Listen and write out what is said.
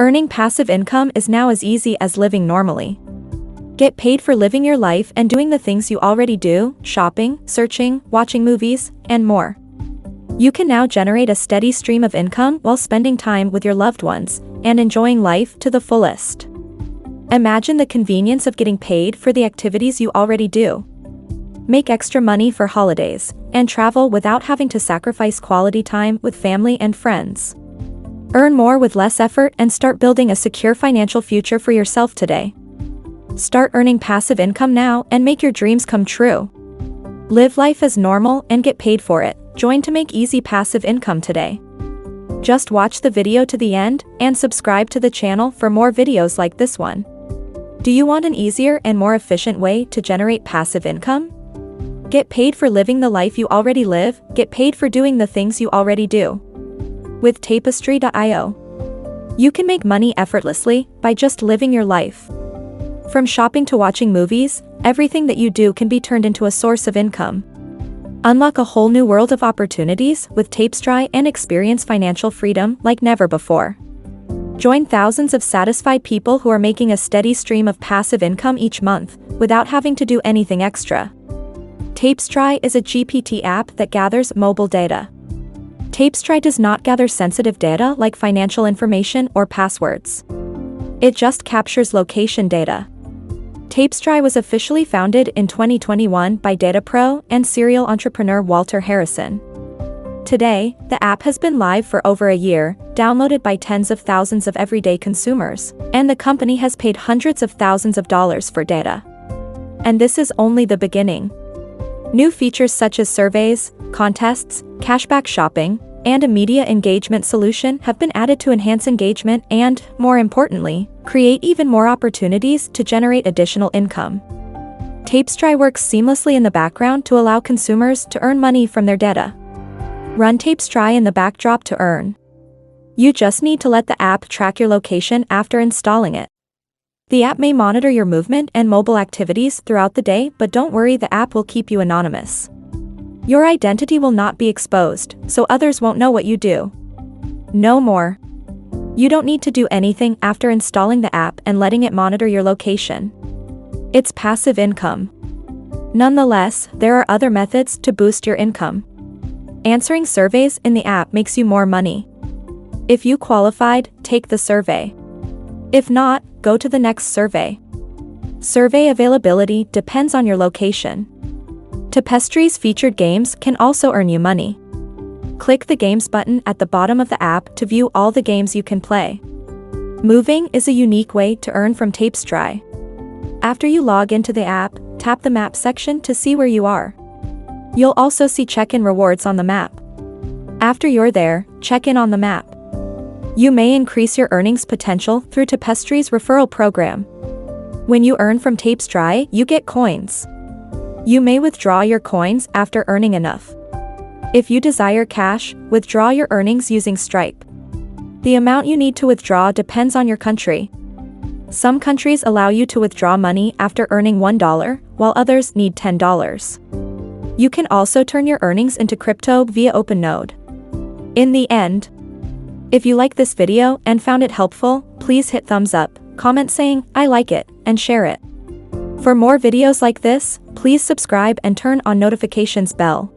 Earning passive income is now as easy as living normally. Get paid for living your life and doing the things you already do, shopping, searching, watching movies, and more. You can now generate a steady stream of income while spending time with your loved ones and enjoying life to the fullest. Imagine the convenience of getting paid for the activities you already do. Make extra money for holidays and travel without having to sacrifice quality time with family and friends. Earn more with less effort and start building a secure financial future for yourself today. Start earning passive income now and make your dreams come true. Live life as normal and get paid for it. Join to make easy passive income today. Just watch the video to the end and subscribe to the channel for more videos like this one. Do you want an easier and more efficient way to generate passive income? Get paid for living the life you already live. Get paid for doing the things you already do. With Tapestry.io, you can make money effortlessly by just living your life. From shopping to watching movies, everything that you do can be turned into a source of income. Unlock a whole new world of opportunities with Tapestry and experience financial freedom like never before. Join thousands of satisfied people who are making a steady stream of passive income each month without having to do anything extra. Tapestry is a GPT app that gathers mobile data. Tapestry does not gather sensitive data like financial information or passwords. It just captures location data. Tapestry was officially founded in 2021 by data pro and serial entrepreneur Walter Harrison. Today, the app has been live for over a year, downloaded by tens of thousands of everyday consumers, and the company has paid hundreds of thousands of dollars for data. And this is only the beginning. New features such as surveys, contests, cashback shopping, and a media engagement solution have been added to enhance engagement and, more importantly, create even more opportunities to generate additional income. Tapestry works seamlessly in the background to allow consumers to earn money from their data. Run Tapestry in the backdrop to earn. You just need to let the app track your location after installing it. The app may monitor your movement and mobile activities throughout the day, but don't worry, the app will keep you anonymous. Your identity will not be exposed, so others won't know what you do. No more. You don't need to do anything after installing the app and letting it monitor your location. It's passive income. Nonetheless, there are other methods to boost your income. Answering surveys in the app makes you more money. If you qualified, take the survey. If not, go to the next survey. Survey availability depends on your location. Tapestry's featured games can also earn you money. Click the Games button at the bottom of the app to view all the games you can play. Moving is a unique way to earn from Tapestry. After you log into the app, tap the Map section to see where you are. You'll also see check-in rewards on the map. After you're there, check in on the map. You may increase your earnings potential through Tapestry's referral program. When you earn from Tapestry, you get coins. You may withdraw your coins after earning enough. If you desire cash, withdraw your earnings using Stripe. The amount you need to withdraw depends on your country. Some countries allow you to withdraw money after earning $1, while others need $10. You can also turn your earnings into crypto via OpenNode. In the end, if you like this video and found it helpful, please hit thumbs up, comment saying, "I like it," and share it. For more videos like this, please subscribe and turn on notifications bell.